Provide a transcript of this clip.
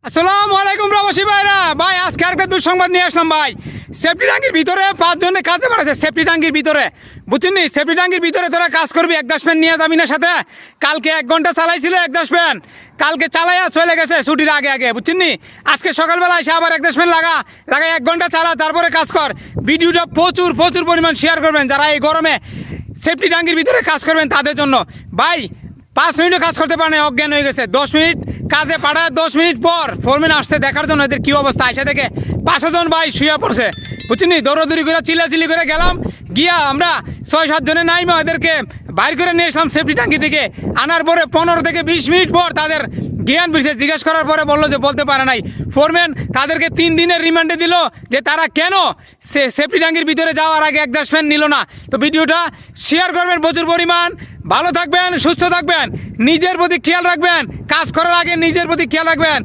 আসসালামু আলাইকুম প্রবাসী ভাইরা। ভাই আজকে আরেকটা দুঃসংবাদ নিয়ে আসলাম ভাই। সেফটি ট্যাঙ্কির ভিতরে 5 জনে কাজে বাড়াচ্ছে। সেফটি ট্যাঙ্কির ভিতরে বুঝছেন নি, সেফটি ট্যাঙ্কির ভিতরে তোরা কাজ করবি, একদাসম্যান নিয়ে যাবি না সাথে। কালকে 1 ঘন্টা চালাইছিল একদাসম্যান, কালকে চালাইয়া চলে গেছে ছুটির আগে আগে, বুঝছেন নি। আজকে সকালবেলা এসে আবার একদাসম্যান লাগাই 1 ঘন্টা চালা, তারপরে কাজ কর। ভিডিওটা প্রচুর প্রচুর পরিমাণ শেয়ার করবেন যারা এই গরমে সেফটি ট্যাঙ্কির ভিতরে কাজ করবেন তাদের জন্য। ভাই 5 মিনিটও কাজ করতে পারে না, অজ্ঞান হয়ে গেছে। 10 মিনিট কাজে পাঠায়, 10 মিনিট পর ফোরম্যান আসছে দেখার জন্য এদের কী অবস্থা। এসে দেখে 5 জন ভাই শুয়ে পড়ছে, বুঝছেন নি। দৌড়াদৌড়ি করে চিল্লাচিল্লি করে গেলাম, গিয়া আমরা 6-7 জনে নাইমা এদেরকে বাইর করে নিয়ে আসলাম সেফটি ট্যাঙ্কি থেকে। আনার পরে 15 থেকে 20 মিনিট পর তাদের জ্ঞান ফিরছে। জিজ্ঞেস করার পরে বললো যে বলতে পারে নাই। ফোরম্যান তাদেরকে 3 দিনের রিমান্ডে দিল যে তারা কেন সেফটি ট্যাঙ্কির ভিতরে যাওয়ার আগে একদাসম্যান নিল না। তো ভিডিওটা শেয়ার করবেন প্রচুর পরিমাণ। ভালো থাকবেন, সুস্থ থাকবেন, নিজের প্রতি খেয়াল রাখবেন, কাজ করার আগে নিজের প্রতি খেয়াল রাখবেন।